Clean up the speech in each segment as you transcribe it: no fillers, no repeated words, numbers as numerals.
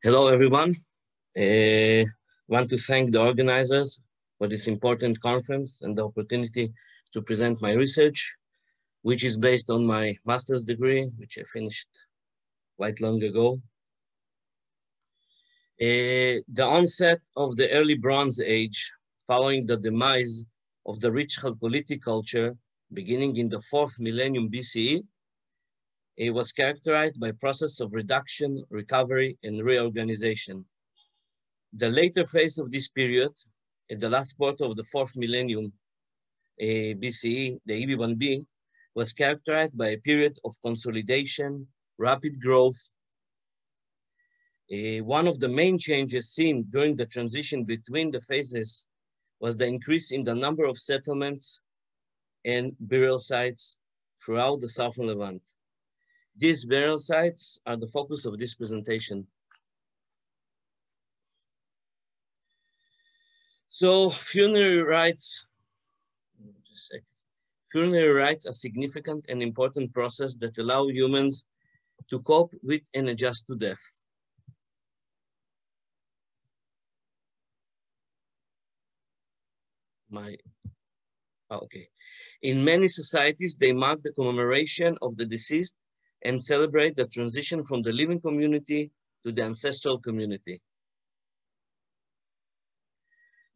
Hello, everyone. I want to thank the organizers for this important conference and the opportunity to present my research, which is based on my master's degree, which I finished quite long ago. The onset of the early Bronze Age, following the demise of the rich Chalcolithic culture, beginning in the 4th millennium BCE, it was characterized by process of reduction, recovery, and reorganization. The later phase of this period, at the last quarter of the 4th millennium BCE, the EBIB, was characterized by a period of consolidation, rapid growth. One of the main changes seen during the transition between the phases was the increase in the number of settlements and burial sites throughout the southern Levant. These burial sites are the focus of this presentation. So funerary rites, funerary rites are significant and important process that allow humans to cope with and adjust to death. In many societies, they mark the commemoration of the deceased and celebrate the transition from the living community to the ancestral community.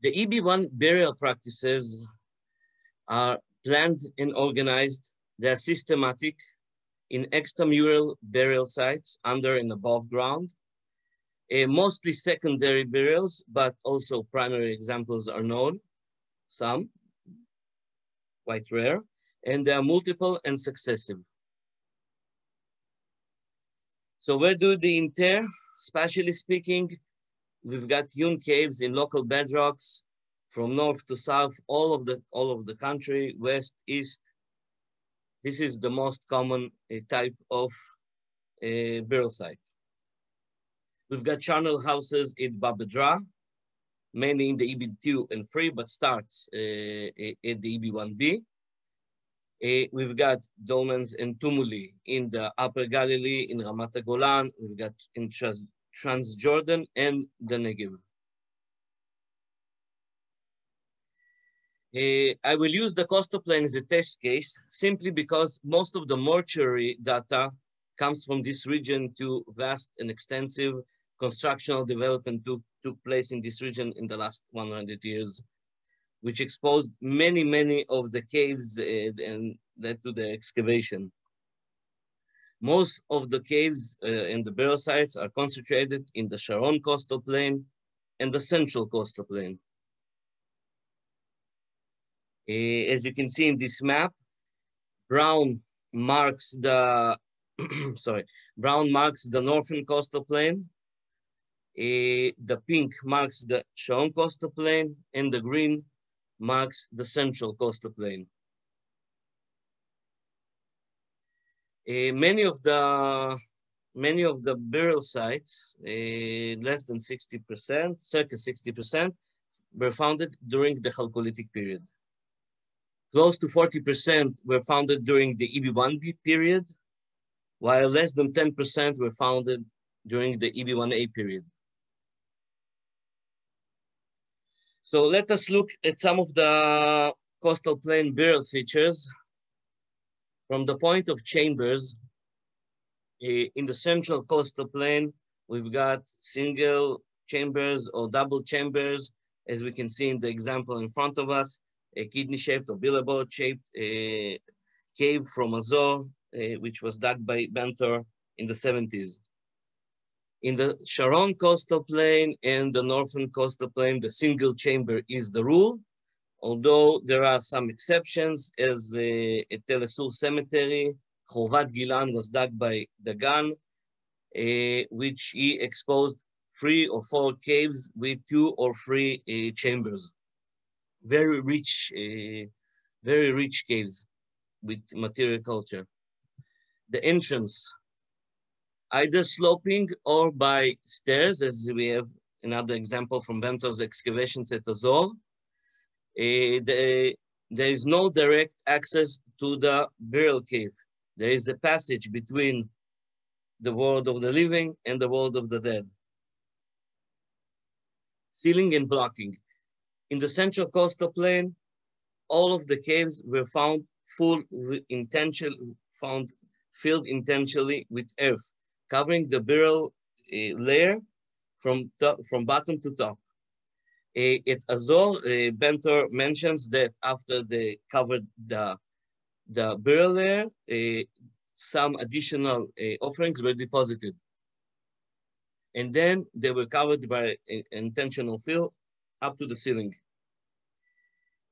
The EB1 burial practices are planned and organized. They are systematic in extramural burial sites under and above ground, mostly secondary burials, but also primary examples are known, some, quite rare, and they are multiple and successive. So where do they inter? Spatially speaking, we've got hewn caves in local bedrocks from north to south, all of the country, west, east. This is the most common type of burial site. We've got charnel houses in Babadra, mainly in the EB2 and 3, but starts at the EB1B. We've got dolmens and tumuli in the Upper Galilee, in Ramat Golan. We've got in Transjordan and the Negev. I will use the coastal plain as a test case simply because most of the mortuary data comes from this region. To vast and extensive constructional development took place in this region in the last 100 years, which exposed many of the caves and led to the excavation. Most of the caves and the burial sites are concentrated in the Sharon coastal plain and the central coastal plain. As you can see in this map, brown marks the brown marks the northern coastal plain. The pink marks the Sharon coastal plain, and the green marks the central coastal plain. Many of the burial sites, less than 60%, circa 60%, were founded during the Chalcolithic period. Close to 40% were founded during the EB1B period, while less than 10% were founded during the EB1A period. So let us look at some of the coastal plain burial features. From the point of chambers, in the central coastal plain, we've got single chambers or double chambers, as we can see in the example in front of us, a kidney-shaped or billboard-shaped cave from Azor, which was dug by Bentor in the 70s. In the Sharon coastal plain and the northern coastal plain, the single chamber is the rule, although there are some exceptions, as at Tel Assur Cemetery, Chovat Gilan was dug by Dagan, which he exposed 3 or 4 caves with 2 or 3 chambers. Very rich caves with material culture. The entrance, either sloping or by stairs, as we have another example from Bentor's excavations at Azor. There is no direct access to the burial cave. There is a passage between the world of the living and the world of the dead. Sealing and blocking. In the central coastal plain, all of the caves were found filled intentionally with earth, covering the burial layer from bottom to top. At Azor, Bentor mentions that after they covered the burial layer, some additional offerings were deposited. And then they were covered by intentional fill up to the ceiling.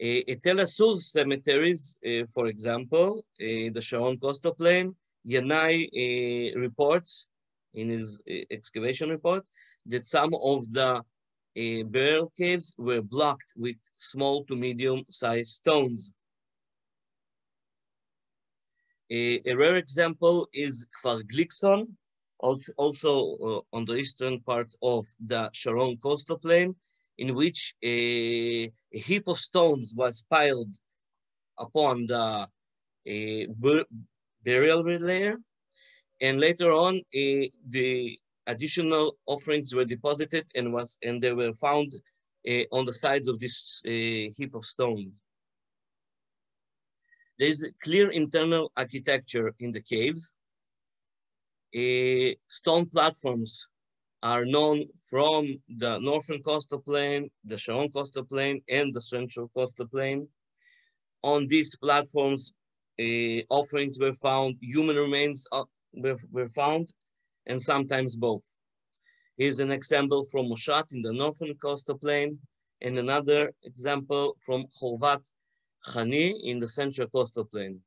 At Tel Assur cemeteries, for example, the Sharon coastal plain, Yanai reports in his excavation report that some of the burial caves were blocked with small to medium-sized stones. A rare example is Kfar Glikson, also on the eastern part of the Sharon coastal plain, in which a heap of stones was piled upon the burial layer, and later on the additional offerings were deposited and they were found on the sides of this heap of stone. There is a clear internal architecture in the caves. Stone platforms are known from the northern coastal plain, the Sharon coastal plain, and the central coastal plain. On these platforms, offerings were found, human remains were found, and sometimes both. Here's an example from Moshat in the northern coastal plain, and another example from Chorvat Chani in the central coastal plain.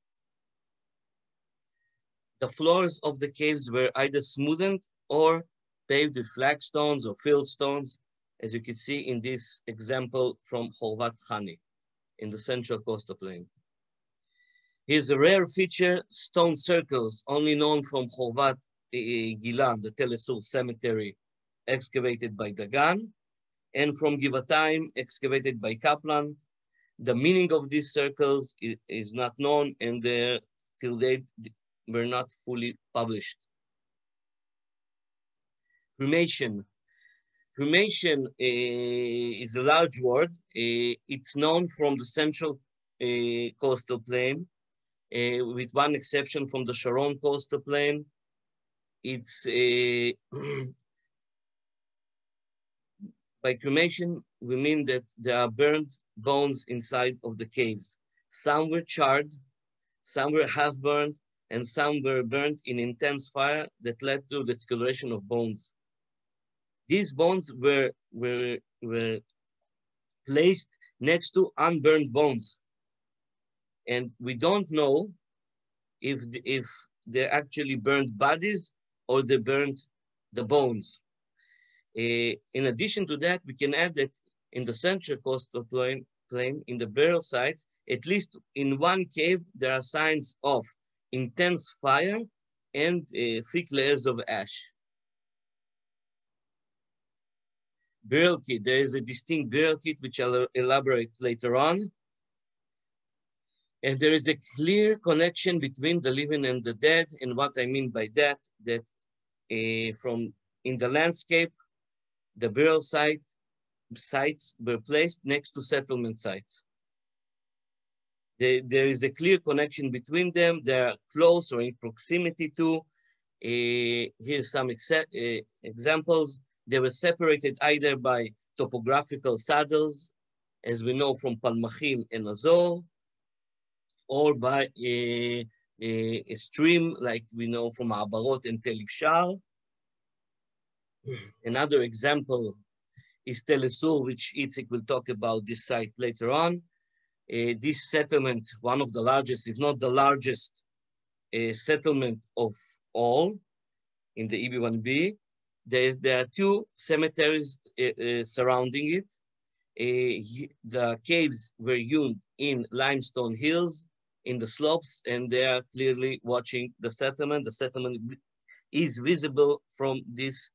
The floors of the caves were either smoothened or paved with flagstones or filled stones, as you can see in this example from Chorvat Chani in the central coastal plain. Here's a rare feature, stone circles, only known from Chorvat Gilan, the Tel Assur cemetery, excavated by Dagan, and from Givatayim, excavated by Kaplan. The meaning of these circles is not known, and till date were not fully published. Cremation. Cremation is a large word. It's known from the central coastal plain, with one exception from the Sharon coastal plain. It's by cremation, we mean that there are burned bones inside of the caves. Some were charred, some were half burned, and some were burned in intense fire that led to the discoloration of bones. These bones were placed next to unburned bones. And we don't know if they actually burned bodies or they burned the bones. In addition to that, we can add that in the central coastal plain, in the burial sites, at least in one cave, there are signs of intense fire and thick layers of ash. Burial kit, there is a distinct burial kit, which I'll elaborate later on. And there is a clear connection between the living and the dead. And what I mean by that, that from in the landscape, the burial sites were placed next to settlement sites. There is a clear connection between them. They are close or in proximity to. Here's some examples. They were separated either by topographical saddles, as we know from Palmachim and Azor, or by a stream like we know from Abarot and Tel Ifshar. Another example is Tel Assur, which Itzik will talk about this site later on. This settlement, one of the largest, if not the largest settlement of all in the EBIB, there are two cemeteries surrounding it. The caves were hewn in limestone hills in the slopes, and they are clearly watching the settlement. The settlement is visible from these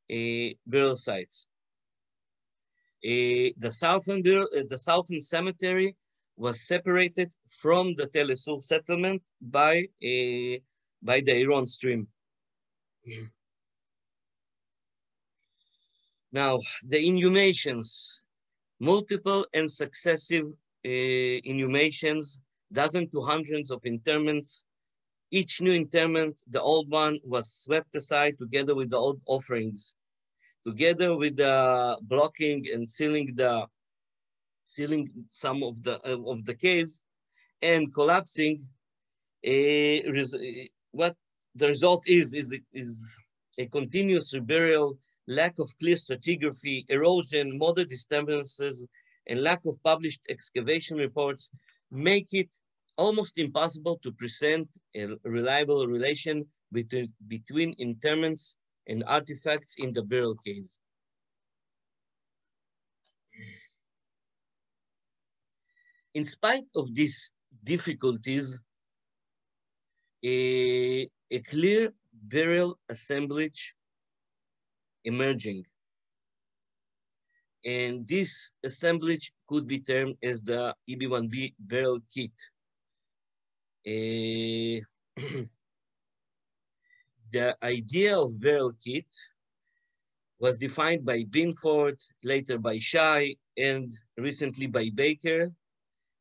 burial sites. The southern cemetery was separated from the Tel Assur settlement by the Iron stream. Now, the inhumations, multiple and successive inhumations, dozens to hundreds of interments. Each new interment, the old one, was swept aside together with the old offerings, together with the blocking and sealing some of the caves and collapsing. What the result is a continuous reburial, lack of clear stratigraphy, erosion, modern disturbances, and lack of published excavation reports make it almost impossible to present a reliable relation between interments and artifacts in the burial caves. In spite of these difficulties, a clear burial assemblage emerging. And this assemblage could be termed as the EB1B burial kit. The idea of burial kit was defined by Binford, later by Shai, and recently by Baker.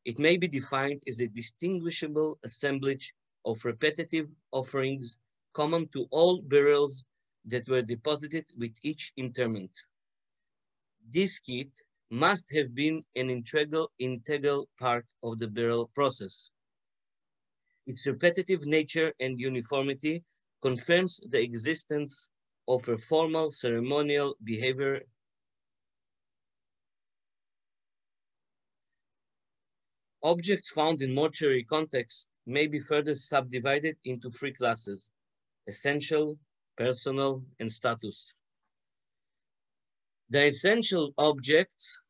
It may be defined as a distinguishable assemblage of repetitive offerings common to all burials that were deposited with each interment. This kit must have been an integral part of the burial process. Its repetitive nature and uniformity confirms the existence of a formal ceremonial behavior. Objects found in mortuary context may be further subdivided into three classes: essential, personal, and status. The essential objects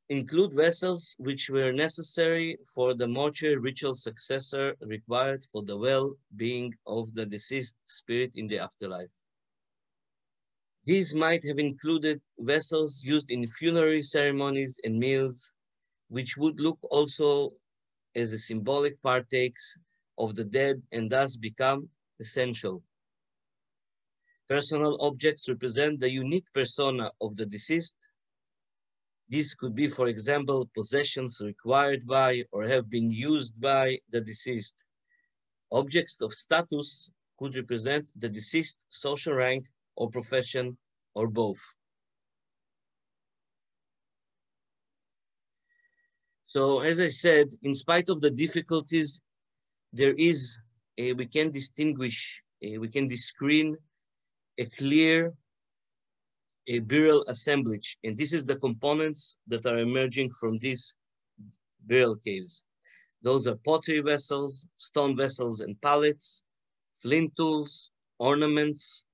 include vessels which were necessary for the mortuary ritual successor required for the well-being of the deceased spirit in the afterlife. These might have included vessels used in funerary ceremonies and meals, which would look also as a symbolic partakes of the dead and thus become essential. Personal objects represent the unique persona of the deceased. These could be, for example, possessions required by or have been used by the deceased. Objects of status could represent the deceased social rank or profession or both. So as I said, in spite of the difficulties, we can distinguish, we can discern a clear burial assemblage. And this is the components that are emerging from these burial caves. Those are pottery vessels, stone vessels and pallets, flint tools, ornaments,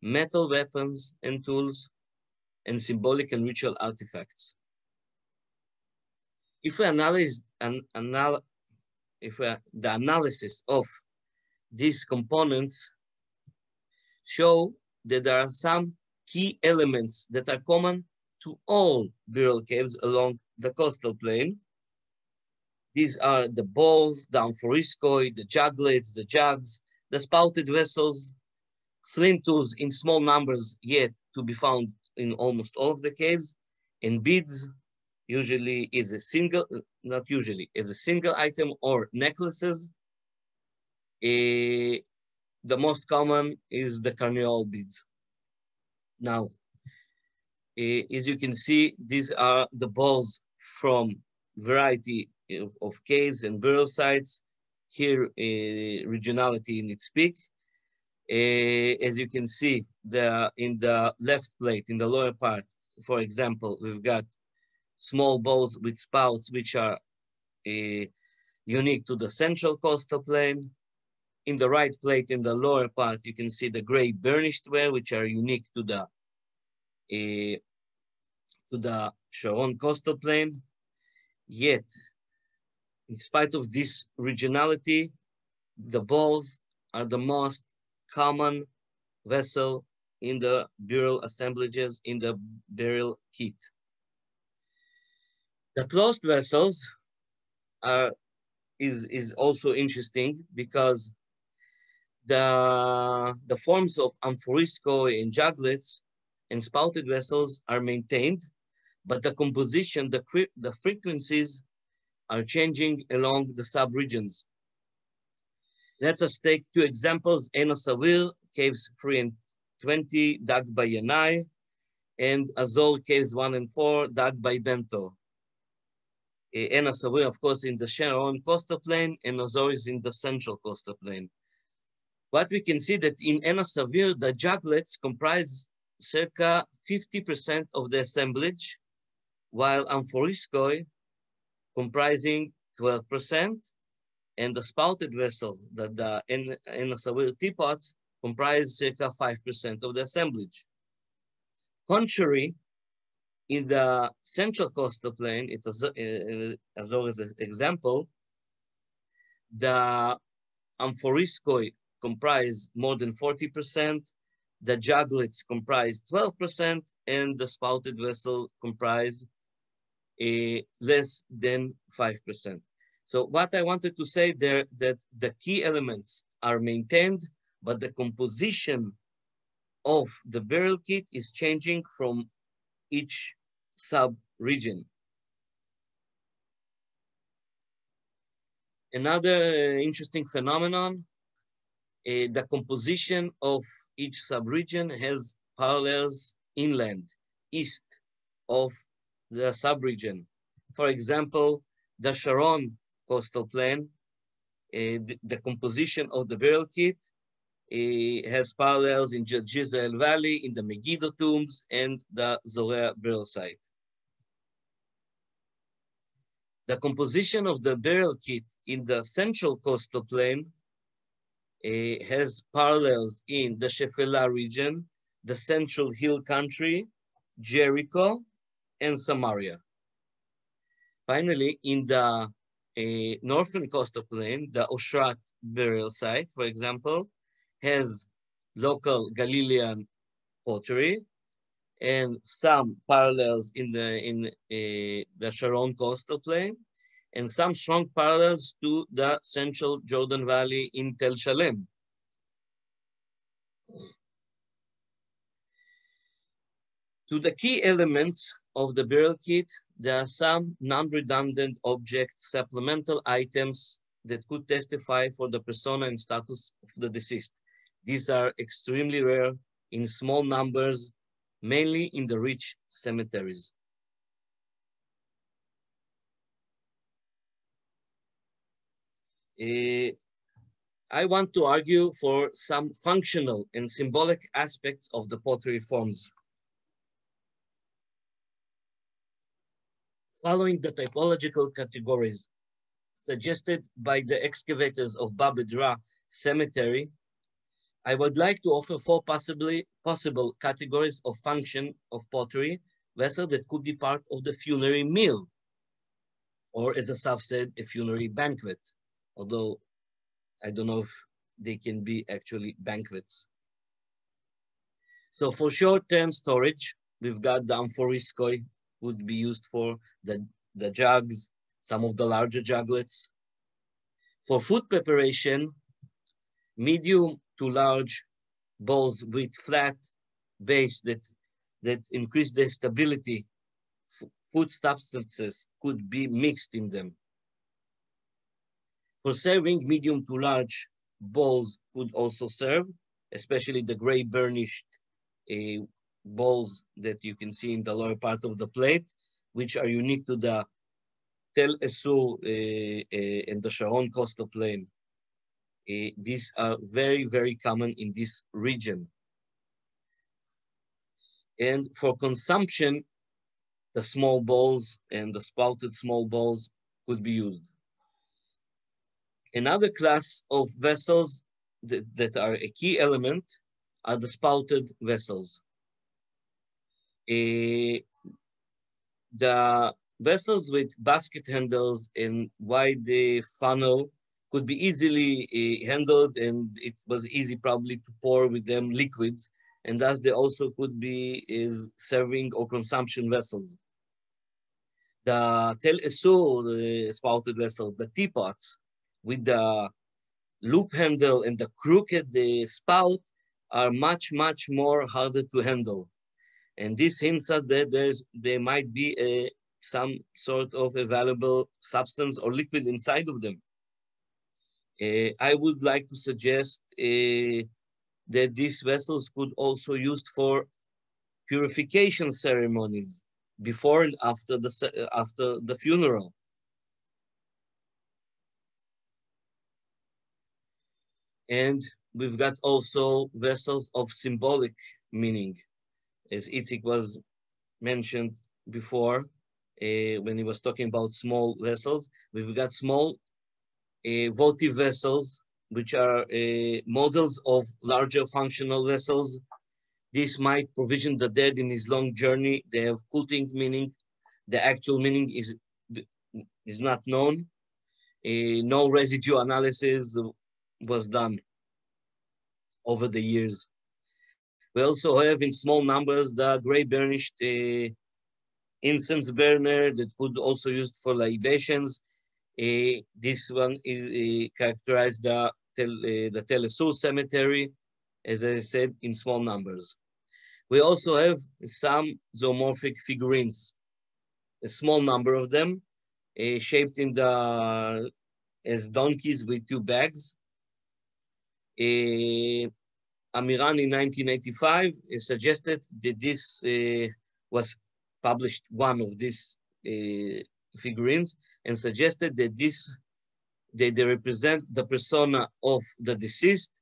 metal weapons and tools, and symbolic and ritual artifacts. If we analyze the analysis of these components show that there are some key elements that are common to all burial caves along the coastal plain. These are the bowls, the amphoriskoi, the juglets, the jugs, the spouted vessels, flint tools in small numbers yet to be found in almost all of the caves, and beads, usually is a single, not usually, is a single item, or necklaces. The most common is the carniole beads. Now, as you can see, these are the balls from variety of caves and burial sites. Here, regionality in its peak. As you can see, in the left plate, in the lower part, for example, we've got small bowls with spouts, which are unique to the central coastal plain. In the right plate, in the lower part, you can see the gray burnished ware, which are unique to the Sharon coastal plain. Yet, in spite of this regionality, the bowls are the most common vessel in the burial assemblages in the burial kit. The closed vessels is also interesting because the forms of amphoriskoi and juglets and spouted vessels are maintained, but the composition, the frequencies are changing along the subregions. Let us take two examples, Ein Asawir, caves 3 and 20, dug by Yanai, and Azor, caves 1 and 4, dug by Bento. Ein Asawir, of course, in the Sharon coastal plain, and Azor is in the central coastal plain. What we can see that in Ein Asawir, the juglets comprise circa 50% of the assemblage, while Amphoriskoi comprising 12%, and the spouted vessel, the Ein Asawir teapots, comprise circa 5% of the assemblage. Contrary, in the central coastal plain, as always an example, the Amphoriskoi comprise more than 40%, the juglets comprise 12%, and the spouted vessel comprise less than 5%. So what I wanted to say there, that the key elements are maintained, but the composition of the burial kit is changing from each sub-region. Another interesting phenomenon, the composition of each sub-region has parallels inland, east of the sub-region. For example, the Sharon coastal plain, the composition of the burial kit has parallels in the Jezreel Valley, in the Megiddo tombs, and the Zorea burial site. The composition of the burial kit in the central coastal plain has parallels in the Shephelah region, the Central Hill Country, Jericho, and Samaria. Finally, in the northern coastal plain, the Oshrat burial site, for example, has local Galilean pottery and some parallels in the Sharon coastal plain, and some strong parallels to the central Jordan Valley in Tel Shalem. To the key elements of the burial kit, there are some non-redundant object supplemental items that could testify for the persona and status of the deceased. These are extremely rare in small numbers, mainly in the rich cemeteries. I want to argue for some functional and symbolic aspects of the pottery forms. Following the typological categories suggested by the excavators of Bab Edra Cemetery, I would like to offer four possible categories of function of pottery vessel that could be part of the funerary meal, or as Asaf said, a funerary banquet, although I don't know if they can be actually banquets. So for short-term storage, we've got the amphoriskoi, would be used for the jugs, some of the larger juglets. For food preparation, medium to large bowls with flat base that increase the stability, food substances could be mixed in them. For serving, medium to large bowls could also serve, especially the gray burnished bowls that you can see in the lower part of the plate, which are unique to the Tel Esur and the Sharon coastal plain. These are very, very common in this region. And for consumption, the small bowls and the spouted small bowls could be used. Another class of vessels that are a key element are the spouted vessels. The vessels with basket handles and wide funnel could be easily handled, and it was easy probably to pour with them liquids, and thus they also could be serving or consumption vessels. The Tel Esur spouted vessel, the teapots with the loop handle and the crooked spout are much, much more harder to handle. And this hints at that there might be some sort of a valuable substance or liquid inside of them. I would like to suggest that these vessels could also be used for purification ceremonies before and after the funeral. And we've got also vessels of symbolic meaning, as Itzik was mentioned before when he was talking about small vessels. We've got small votive vessels, which are models of larger functional vessels. This might provision the dead in his long journey. They have cultic meaning. The actual meaning is not known. No residue analysis was done over the years. We also have in small numbers the gray burnished incense burner that could also used for libations. This one is characterized the Telesur cemetery, as I said, in small numbers. We also have some zoomorphic figurines, a small number of them, shaped in as donkeys with two bags. Amiran in 1985 suggested that this was published one of these figurines and suggested that they represent the persona of the deceased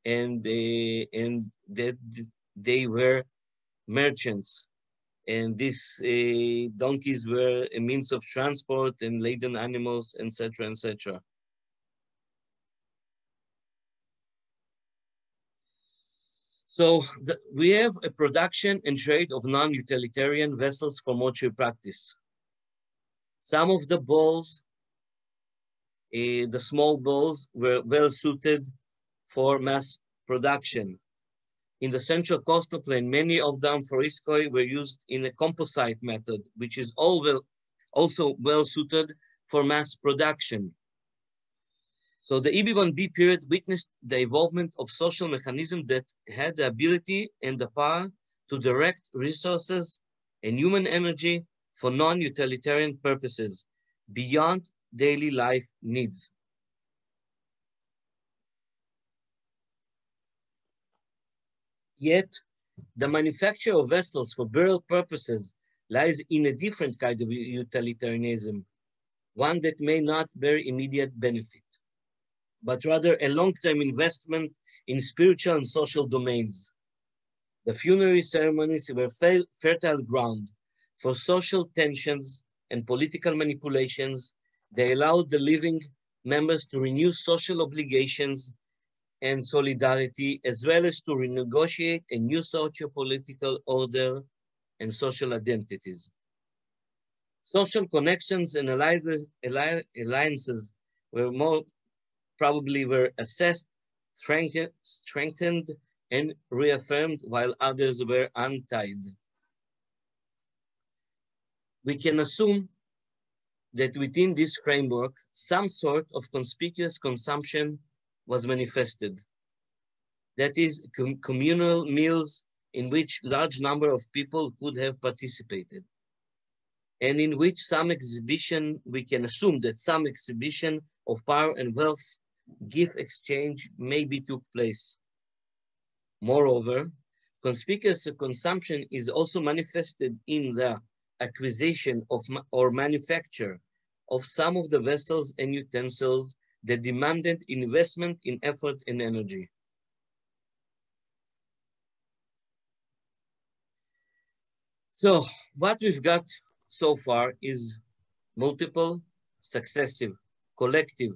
and that they were merchants. And these donkeys were a means of transport and laden animals, etc., etc. So we have a production and trade of non-utilitarian vessels for mortuary practice. Some of the bowls, the small bowls, were well suited for mass production. In the central coastal plain, many of the amphoriskoi were used in a composite method, which is also well suited for mass production. So the EBIB period witnessed the evolvement of social mechanisms that had the ability and the power to direct resources and human energy for non-utilitarian purposes beyond daily life needs. Yet, the manufacture of vessels for burial purposes lies in a different kind of utilitarianism, one that may not bear immediate benefit, but rather a long-term investment in spiritual and social domains. The funerary ceremonies were fertile ground for social tensions and political manipulations. They allowed the living members to renew social obligations and solidarity, as well as to renegotiate a new socio-political order and social identities. Social connections and alliances were probably assessed, strengthened, and reaffirmed, while others were untied. We can assume that within this framework, some sort of conspicuous consumption was manifested. That is, communal meals in which large number of people could have participated, and in which we can assume that some exhibition of power and wealth, gift exchange maybe took place. Moreover, conspicuous consumption is also manifested in the acquisition of or manufacture of some of the vessels and utensils that demanded investment in effort and energy. So what we've got so far is multiple, successive, collective,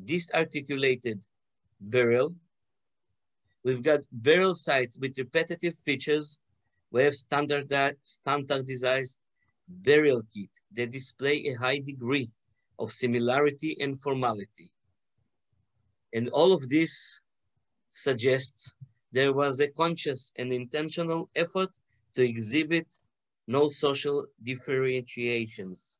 disarticulated burial. We've got burial sites with repetitive features. We have standardized burial kit that display a high degree of similarity and formality. And all of this suggests there was a conscious and intentional effort to exhibit no social differentiations.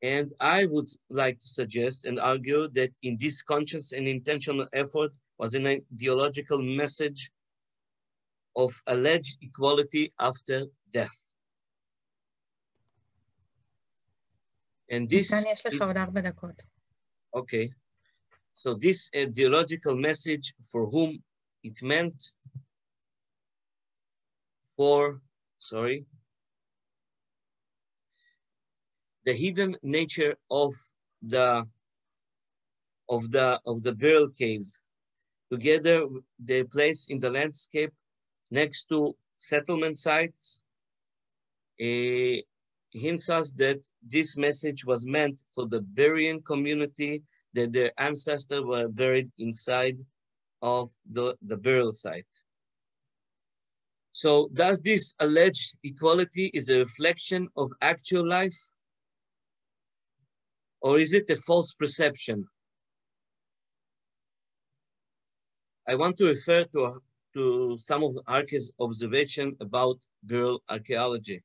And I would like to suggest and argue that in this conscious and intentional effort was an ideological message of alleged equality after death. And this, okay, so this ideological message for whom it meant for, the hidden nature of the burial caves. Together, they placed in the landscape next to settlement sites, hints us that this message was meant for the burying community, that their ancestors were buried inside of the burial site. So does this alleged equality is a reflection of actual life? Or is it a false perception? I want to refer to some of Arke's observation about burial archaeology.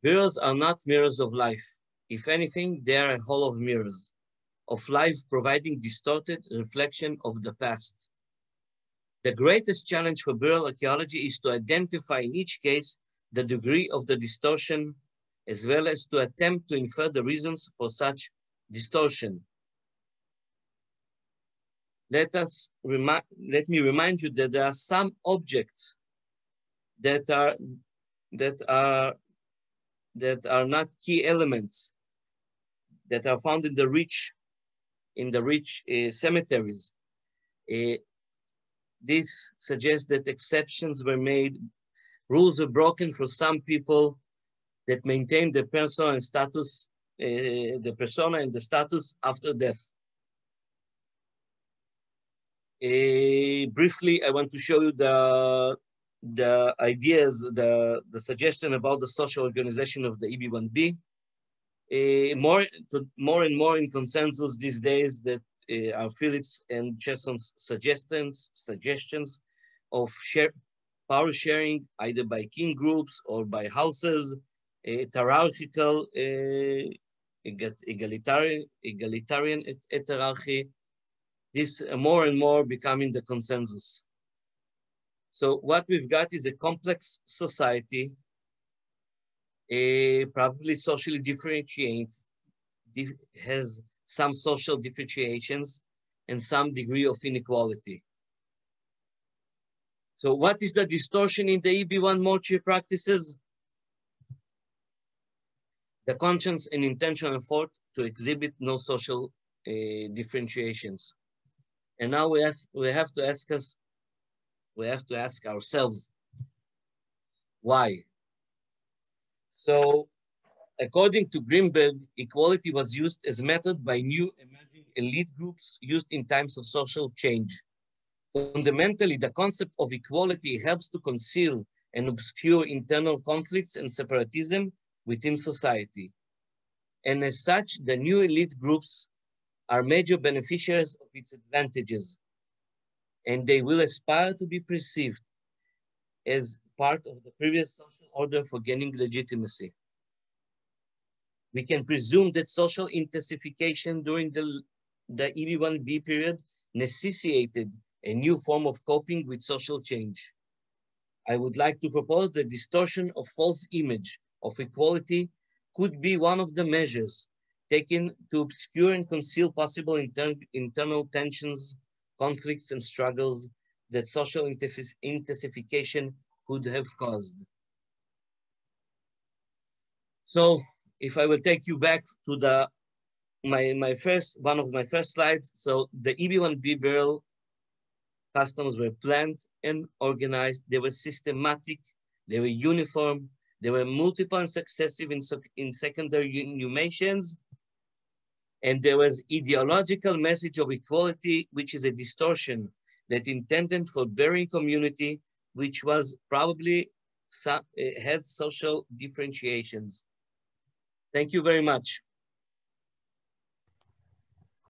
Burials are not mirrors of life. If anything, they are a hall of mirrors, of life providing distorted reflection of the past. The greatest challenge for burial archaeology is to identify in each case the degree of the distortion, as well as to attempt to infer the reasons for such distortion. Let me remind you that there are some objects that are not key elements that are found in the rich cemeteries. This suggests that exceptions were made, rules were broken for some people that maintain the persona and status, the persona and the status after death. Briefly, I want to show you the ideas, the suggestion about the social organization of the EBIB. More and more in consensus these days that are Phillips and Chesson's suggestions of power sharing, either by kin groups or by houses, hierarchical, egalitarian hierarchy. This more and more becoming the consensus. So what we've got is a complex society, probably socially differentiated, has some social differentiations and some degree of inequality. So what is the distortion in the EB1 mortuary practices? The conscious and intentional effort to exhibit no social differentiations. And now we have to ask ourselves, why? So according to Greenberg, equality was used as a method by new emerging elite groups used in times of social change. Fundamentally, the concept of equality helps to conceal and obscure internal conflicts and separatism within society. And as such, the new elite groups are major beneficiaries of its advantages, and they will aspire to be perceived as part of the previous social order for gaining legitimacy. We can presume that social intensification during the EB1B period necessitated a new form of coping with social change. I would like to propose the distortion of false image of equality could be one of the measures taken to obscure and conceal possible internal tensions, conflicts, and struggles that social intensification could have caused. So, if I will take you back to one of my first slides. So the EB1B burial customs were planned and organized. They were systematic, they were uniform, they were multiple and successive in secondary inhumations. And there was ideological message of equality, which is a distortion that intended for burying community, which was probably had social differentiations. Thank you very much.